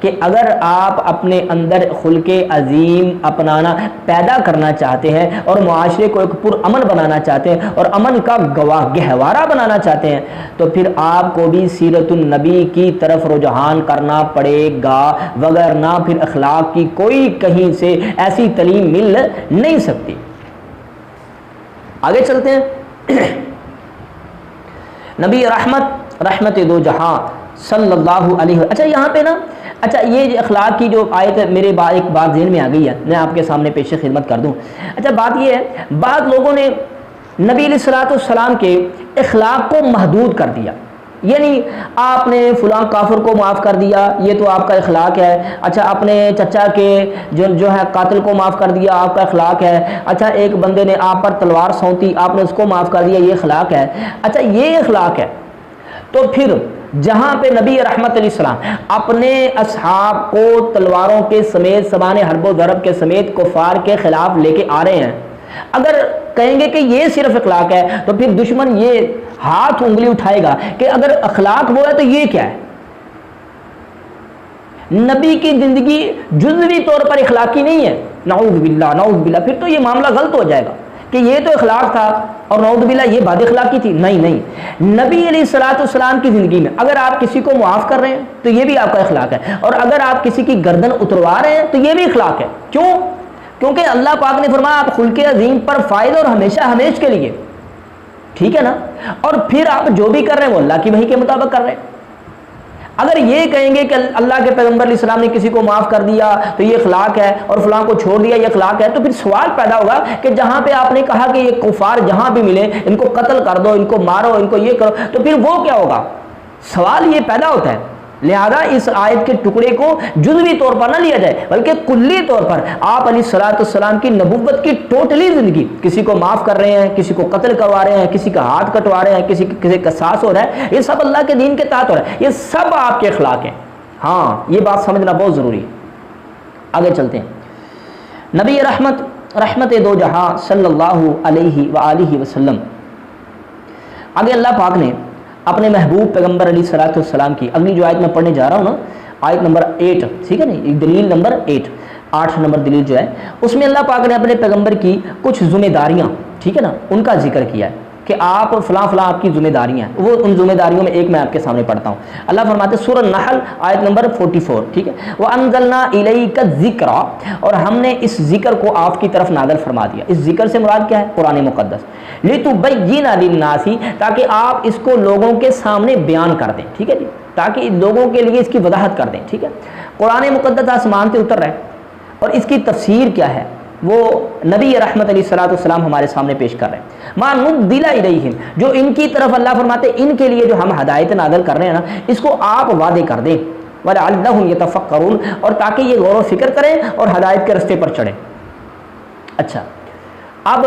کہ اگر آپ اپنے اندر خلق عظیم اپنانا پیدا کرنا چاہتے ہیں اور معاشرے کو ایک پرامن بنانا چاہتے ہیں اور امن کا گہوارہ بنانا چاہتے ہیں تو پھر آپ کو بھی سیرت النبی کی طرف رجحان کرنا پڑے گا، وگرنہ پھر اخلاق کی کوئی کہیں سے ایسی تعلیم مل نہیں سکتی۔ آگے چلتے ہیں۔ نبی رحمت دو جہاں صلی اللہ علیہ وسلم۔ اچھا یہاں پہ نا، اچھا یہ اخلاق کی جو آیت ہے میرے ایک بات ذہن میں آ گئی ہے، میں آپ کے سامنے پیش خدمت کر دوں۔ اچھا بات یہ ہے، بعض لوگوں نے نبی علیہ الصلوۃ والسلام کے اخلاق کو محدود کر دیا، یعنی آپ نے فلاں کافر کو معاف کر دیا، یہ تو آپ کا اخلاق ہے۔ اچھا اپنے چچا کے جو ہے قاتل کو معاف کر دیا، آپ کا اخلاق ہے۔ اچھا ایک بندے نے آپ پر تلوار سونتی، آپ نے اس کو معاف کر دیا، یہ اخلاق ہے۔ اچھا یہ اخلاق ہے، تو پھر جہاں پہ نبی رحمت علیہ السلام اپنے اصحاب کو تلواروں کے سمیت سبان حرب و ضرب کے سمیت کفار کے خلاف لے کے آ رہے ہیں، اگر کہیں گے کہ یہ صرف اخلاق ہے تو پھر دشمن یہ ہاتھ انگلی اٹھائے گا کہ اگر اخلاق وہ ہے تو یہ کیا ہے؟ نبی کی زندگی جزوی طور پر اخلاقی نہیں ہے، نعوذ باللہ، پھر تو یہ معاملہ غلط ہو جائے گا کہ یہ تو اخلاق تھا اور نعوذ باللہ یہ بد اخلاقی تھی۔ نہیں، نبی علیہ الصلوۃ والسلام کی زندگی میں اگر آپ کسی کو معاف کر رہے ہیں تو یہ بھی آپ کا اخلاق ہے، اور اگر آپ کسی کی گردن اتروا رہے ہیں تو یہ بھی اخلاق ہے۔ کیوں؟ کیونکہ اللہ پاک نے فرمایا آپ خلق عظیم پر فائد اور ہمیشہ کے لیے، ٹھیک ہے نا؟ اور پھر آپ جو بھی کر رہے ہیں وہ اللہ کی وحی کے مطابق کر رہے ہیں۔ اگر یہ کہیں گے کہ اللہ کے پیغمبر علیہ السلام نے کسی کو معاف کر دیا تو یہ اخلاق ہے اور فلاں کو چھوڑ دیا یہ اخلاق ہے، تو پھر سوال پیدا ہوگا کہ جہاں پہ آپ نے کہا کہ یہ کفار جہاں بھی ملے ان کو قتل کر دو، ان کو مارو، ان کو یہ کرو، تو پھر وہ کیا ہوگا؟ سوال یہ پیدا ہوتا ہے۔ لہذا اس آیت کے ٹکڑے کو جزوی طور پر نہ لیا جائے بلکہ کلی طور پر آپ علیہ الصلوۃ والسلام کی نبوت کی ٹوٹلی زندگی، کسی کو معاف کر رہے ہیں، کسی کو قتل کروا رہے ہیں، کسی کا ہاتھ کٹوا رہے ہیں، کسی قصاص ہو رہا ہے، یہ سب اللہ کے دین کے تحت ہو رہا ہے، یہ سب آپ کے اخلاق ہیں۔ ہاں یہ بات سمجھنا بہت ضروری ہے۔ آگے چلتے ہیں۔ نبی رحمت دو جہاں صلی اللہ علیہ وآلہ وسلم، آگے اللہ پاک نے اپنے محبوب پیغمبر علیہ الصلوۃ والسلام کی اگلی جو آیت میں پڑھنے جا رہا ہوں نا، آیت نمبر 8، ٹھیک ہے نا، دلیل نمبر 8 نمبر دلیل جو ہے اس میں اللہ پاک نے اپنے پیغمبر کی کچھ ذمہ داریاں، ٹھیک ہے نا، ان کا ذکر کیا ہے کہ آپ فلاں آپ کی ذمہ داریاں ہیں۔ وہ ان ذمہ داریوں میں ایک میں آپ کے سامنے پڑھتا ہوں۔ اللہ فرماتے ہیں سورہ نحل آیت نمبر 44، ٹھیک ہے، وَأَنزَلْنَا إِلَيْكَ الذِّكْرَ، اور ہم نے اس ذکر کو آپ کی طرف نازل فرما دیا۔ اس ذکر سے مراد کیا ہے؟ قرآن مقدس۔ لِتُبَيِّنَ لِلنَّاسِ، تاکہ آپ اس کو لوگوں کے سامنے بیان کر دیں، ٹھیک ہے جی، تاکہ لوگوں کے لیے اس کی وضاحت کر دیں، ٹھیک ہے۔ قرآن مقدس آسمان سے اتر رہا ہے اور اس کی تفسیر کیا ہے وہ نبی رحمت علیہ الصلوۃ والسلام ہمارے سامنے پیش کر رہے ہیں۔ مَا نُزِّلَ إِلَيْهِمْ، جو ان کی طرف اللہ فرماتے ہیں ان کے لیے جو ہم ہدایت نازل کر رہے ہیں نا، اس کو آپ وعدے کر دیں، وَلَعَلَّهُمْ يَتَفَكَّرُونَ، اور تاکہ یہ غور و فکر کریں اور ہدایت کے رستے پر چڑھیں۔ اچھا اب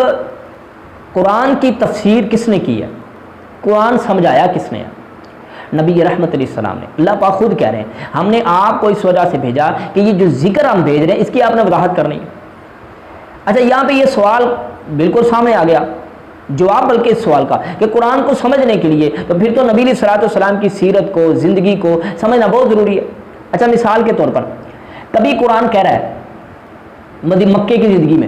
قرآن کی تفسیر کس نے کی ہے؟ قرآن سمجھایا کس نے ہے؟ نبی رحمت علیہ السلام نے۔ اللہ پاک خود کہہ رہے ہیں ہم نے آپ کو اس وجہ سے بھیجا کہ یہ جو ذکر ہم بھیج رہے ہیں اس کی آپ نے وضاحت کرنی ہے۔ اچھا یہاں پہ یہ سوال بالکل سامنے آ گیا، جواب بلکہ اس سوال کا کہ قرآن کو سمجھنے کے لیے تو پھر تو نبی علیہ الصلوۃ والسلام کی سیرت کو، زندگی کو سمجھنا بہت ضروری ہے۔ اچھا مثال کے طور پر کبھی قرآن کہہ رہا ہے مکے کی زندگی میں،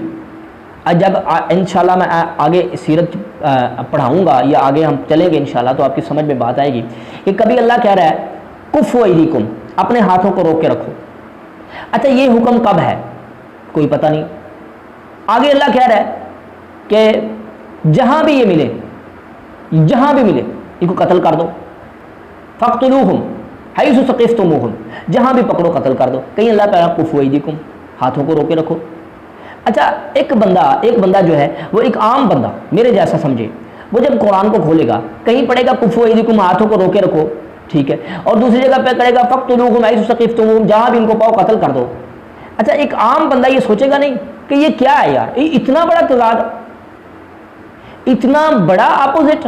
جب انشاءاللہ میں آگے سیرت پڑھاؤں گا یا آگے ہم چلیں گے انشاءاللہ تو آپ کی سمجھ میں بات آئے گی کہ کبھی اللہ کہہ رہا ہے کفوا ایدیکم، اپنے ہاتھوں کو روک کے رکھو۔ اچھا یہ حکم کب ہے؟ کوئی پتہ نہیں۔ آگے اللہ کہہ رہا ہے کہ جہاں بھی یہ ملے ان کو قتل کر دو، فَاقْتُلُوهُمْ حَيْثُ ثَقِفْتُمُوهُمْ، جہاں بھی پکڑو قتل کر دو۔ کہیں اللہ کہہ رہا ہے کفوا ایدیکم، ہاتھوں کو روک کے رکھو۔ اچھا ایک بندہ جو ہے وہ ایک عام بندہ میرے جیسا سمجھے، وہ جب قرآن کو کھولے گا کہیں پڑھے گا کفوا ایدیکم، ہاتھوں کو روکے رکھو، ٹھیک ہے، اور دوسری جگہ پہ کرے گا فَاقْتُلُوهُمْ حَيْثُ ثَقِفْتُمُوهُمْ، جہاں بھی ان کو پاؤ قتل کر دو۔ اچھا ایک عام بندہ یہ سوچے گا نہیں کہ یہ کیا ہے یار، یہ اتنا بڑا تضاد، اتنا بڑا اپوزٹ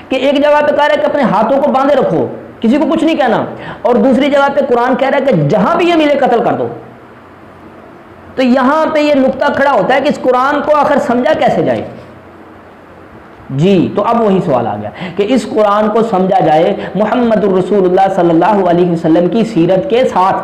کہ ایک جگہ پہ کہہ رہا ہے کہ اپنے ہاتھوں کو باندھے رکھو، کسی کو کچھ نہیں کہنا، اور دوسری جگہ پہ قرآن کہہ رہا ہے کہ جہاں بھی یہ ملے قتل کر دو۔ تو یہاں پہ یہ نقطہ کھڑا ہوتا ہے کہ اس قرآن کو آخر سمجھا کیسے جائے؟ جی تو اب وہی سوال آ گیا کہ اس قرآن کو سمجھا جائے محمد الرسول اللہ صلی اللہ علیہ وسلم کی سیرت کے ساتھ.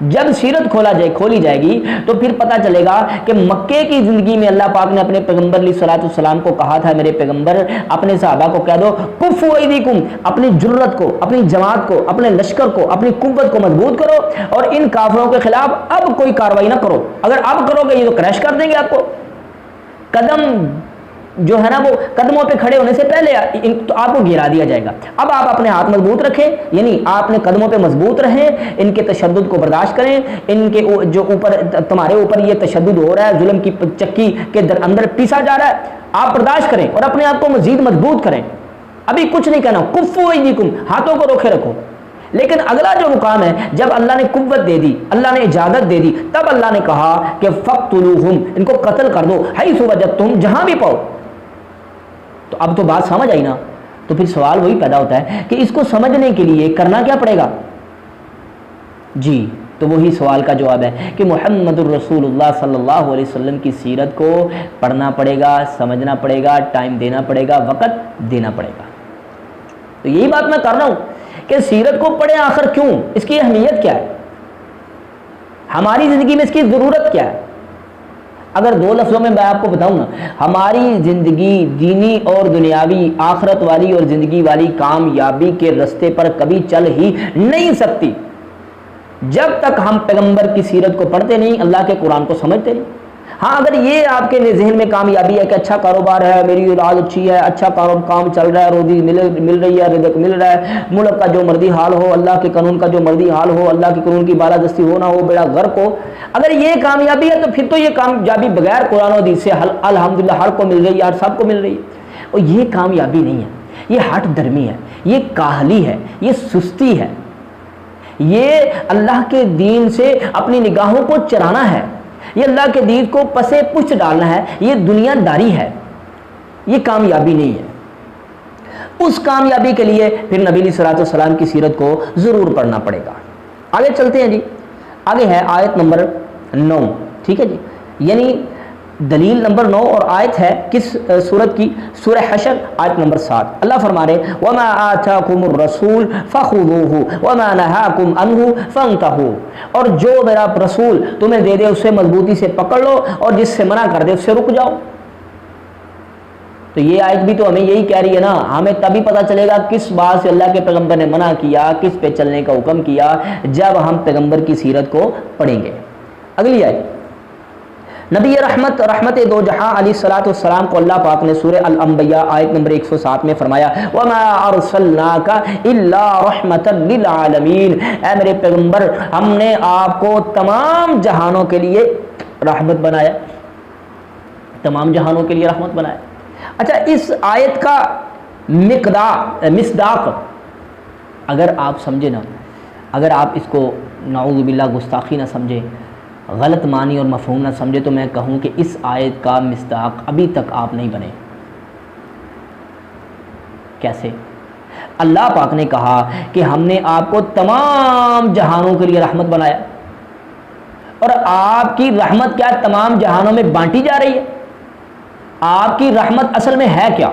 جب سیرت کھولی جائے گی تو پھر پتہ چلے گا کہ مکے کی زندگی میں اللہ پاک نے اپنے پیغمبر علیہ الصلوۃ والسلام کو کہا تھا میرے پیغمبر اپنے صحابہ کو کہہ دو کفوا ایدیکم، اپنی جرت کو، اپنی جماعت کو، اپنے لشکر کو، اپنی قوت کو مضبوط کرو اور ان کافروں کے خلاف اب کوئی کارروائی نہ کرو. اگر اب کرو گے یہ تو کریش کر دیں گے آپ کو. قدم جو ہے نا وہ قدموں پہ کھڑے ہونے سے پہلے تو آپ کو گرا دیا جائے گا. اب آپ اپنے ہاتھ مضبوط رکھیں، یعنی آپ اپنے قدموں پہ مضبوط رہیں، ان کے تشدد کو برداشت کریں. ان کے جو اوپر تمہارے اوپر یہ تشدد ہو رہا ہے، ظلم کی چکی کے اندر پیسا جا رہا ہے، آپ برداشت کریں اور اپنے آپ کو مزید مضبوط کریں. ابھی کچھ نہیں کہنا، کفوا ایدیکم، ہاتھوں کو روکے رکھو. لیکن اگلا جو مقام ہے جب اللہ نے قوت دے دی، اللہ نے اجازت دے دی، تب اللہ نے کہا کہ فقتلوہم، ان کو قتل کر دو، حیث وجدتم، جہاں بھی پاؤ. تو اب تو بات سمجھ آئی نا. تو پھر سوال وہی پیدا ہوتا ہے کہ اس کو سمجھنے کے لیے کرنا کیا پڑے گا. جی تو وہی سوال کا جواب ہے کہ محمد الرسول اللہ صلی اللہ علیہ وسلم کی سیرت کو پڑھنا پڑے گا، سمجھنا پڑے گا، ٹائم دینا پڑے گا، وقت دینا پڑے گا. تو یہی بات میں کر رہا ہوں کہ سیرت کو پڑھیں آخر کیوں، اس کی اہمیت کیا ہے، ہماری زندگی میں اس کی ضرورت کیا ہے. اگر دو لفظوں میں آپ کو بتاؤں نا، ہماری زندگی دینی اور دنیاوی، آخرت والی اور زندگی والی کامیابی کے رستے پر کبھی چل ہی نہیں سکتی جب تک ہم پیغمبر کی سیرت کو پڑھتے نہیں، اللہ کے قرآن کو سمجھتے نہیں. ہاں اگر یہ آپ کے ذہن میں کامیابی ہے کہ اچھا کاروبار ہے، میری اولاد اچھی ہے، اچھا کام چل رہا ہے، روزی مل رہی ہے، رزق مل رہا ہے، ملک کا جو مرضی حال ہو، اللہ کے قانون کا جو مرضی حال ہو، اللہ کے قانون کی بالادستی ہو نہ ہو، بیڑا غرق ہو، اگر یہ کامیابی ہے تو پھر تو یہ کامیابی بغیر قرآن و حدیث سے الحمدللہ ہر کو مل رہی ہے، ہر سب کو مل رہی ہے. اور یہ کامیابی نہیں ہے، یہ ہٹ درمی ہے، یہ کاہلی ہے، یہ سستی ہے، یہ اللہ کے دین سے اپنی نگاہوں کو چرانا ہے، یہ اللہ کے دین کو پسے پشت ڈالنا ہے، یہ دنیا داری ہے، یہ کامیابی نہیں ہے. اس کامیابی کے لیے پھر نبی علیہ الصلوۃ والسلام کی سیرت کو ضرور پڑھنا پڑے گا. آگے چلتے ہیں جی. آگے ہے آیت نمبر 9. ٹھیک ہے جی، یعنی دلیل نمبر 9 اور آیت ہے کس سورت کی؟ سورہ حشر آیت نمبر 7. اللہ فرما رہے وَمَا آتَاكُمُ الرَّسُولُ فَخُذُوهُ وَمَا نَهَاكُمْ عَنْهُ فَانْتَهُوا، اور جو میرا رسول تمہیں دے دے اسے مضبوطی سے پکڑ لو اور جس سے منع کر دے اس سے رک جاؤ. تو یہ آیت بھی تو ہمیں یہی کہہ رہی ہے نا، ہمیں تبھی پتہ چلے گا کس بات سے اللہ کے پیغمبر نے منع کیا، کس پہ چلنے کا حکم کیا، جب ہم پیغمبر کی سیرت کو پڑھیں گے. اگلی آیت، نبی رحمت دو جہاں علیہ الصلوۃ والسلام کو اللہ پاک نے سورہ الانبیاء آیت نمبر 107 میں فرمایا وما ارسلناک الا رحمتا للعالمین، اے میرے پیغمبر ہم نے آپ کو تمام جہانوں کے لیے رحمت بنایا، تمام جہانوں کے لیے رحمت بنایا. اچھا اس آیت کا مصداق اگر آپ سمجھے نا، اگر آپ اس کو نعوذ باللہ گستاخی نہ سمجھے، غلط معنی اور مفہوم نہ سمجھے، تو میں کہوں کہ اس آیت کا مصداق ابھی تک آپ نہیں بنے. کیسے؟ اللہ پاک نے کہا کہ ہم نے آپ کو تمام جہانوں کے لیے رحمت بنایا، اور آپ کی رحمت کیا تمام جہانوں میں بانٹی جا رہی ہے؟ آپ کی رحمت اصل میں ہے کیا؟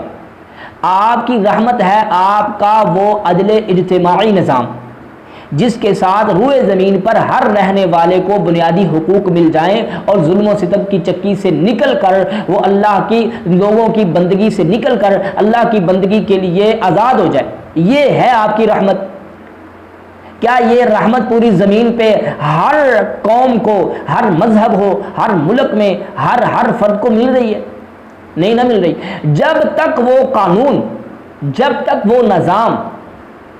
آپ کی رحمت ہے آپ کا وہ عدل اجتماعی نظام جس کے ساتھ روئے زمین پر ہر رہنے والے کو بنیادی حقوق مل جائیں اور ظلم و ستم کی چکی سے نکل کر وہ اللہ کی لوگوں کی بندگی سے نکل کر اللہ کی بندگی کے لیے آزاد ہو جائے. یہ ہے آپ کی رحمت. کیا یہ رحمت پوری زمین پہ ہر قوم کو، ہر مذہب ہو، ہر ملک میں ہر فرد کو مل رہی ہے؟ نہیں، نہ مل رہی. جب تک وہ قانون، جب تک وہ نظام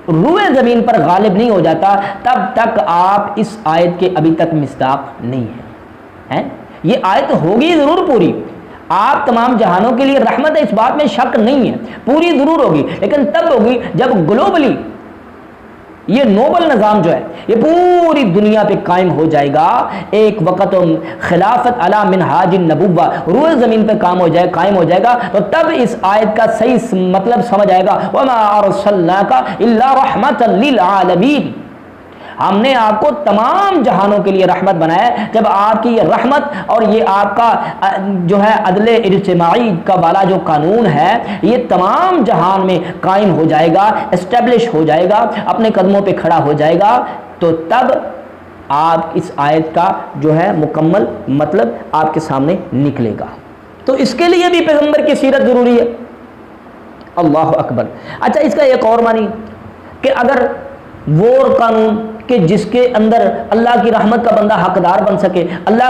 روئے زمین پر غالب نہیں ہو جاتا تب تک آپ اس آیت کے ابھی تک مصداق نہیں ہیں. یہ آیت ہوگی ضرور پوری، آپ تمام جہانوں کے لیے رحمت ہے، اس بات میں شک نہیں ہے، پوری ضرور ہوگی، لیکن تب ہوگی جب گلوبلی یہ نوبل نظام جو ہے یہ پوری دنیا پہ قائم ہو جائے گا. ایک وقت خلافت علی منہاج النبوہ روئے زمین پہ قائم ہو جائے گا، تو تب اس آیت کا صحیح مطلب سمجھ آئے گا وما ارسلناک الا رحمتا للعالمین. ہم نے آپ کو تمام جہانوں کے لیے رحمت بنایا ہے۔ جب آپ کی یہ رحمت اور یہ آپ کا جو ہے عدل اجتماعی کا والا جو قانون ہے یہ تمام جہان میں قائم ہو جائے گا، اسٹیبلش ہو جائے گا، اپنے قدموں پہ کھڑا ہو جائے گا، تو تب آپ اس آیت کا جو ہے مکمل مطلب آپ کے سامنے نکلے گا۔ تو اس کے لیے بھی پیغمبر کی سیرت ضروری ہے۔ اللہ اکبر۔ اچھا، اس کا ایک اور معنی کہ اگر وہ قانون کہ جس کے اندر اللہ کی رحمت کا بندہ حقدار بن سکے، اللہ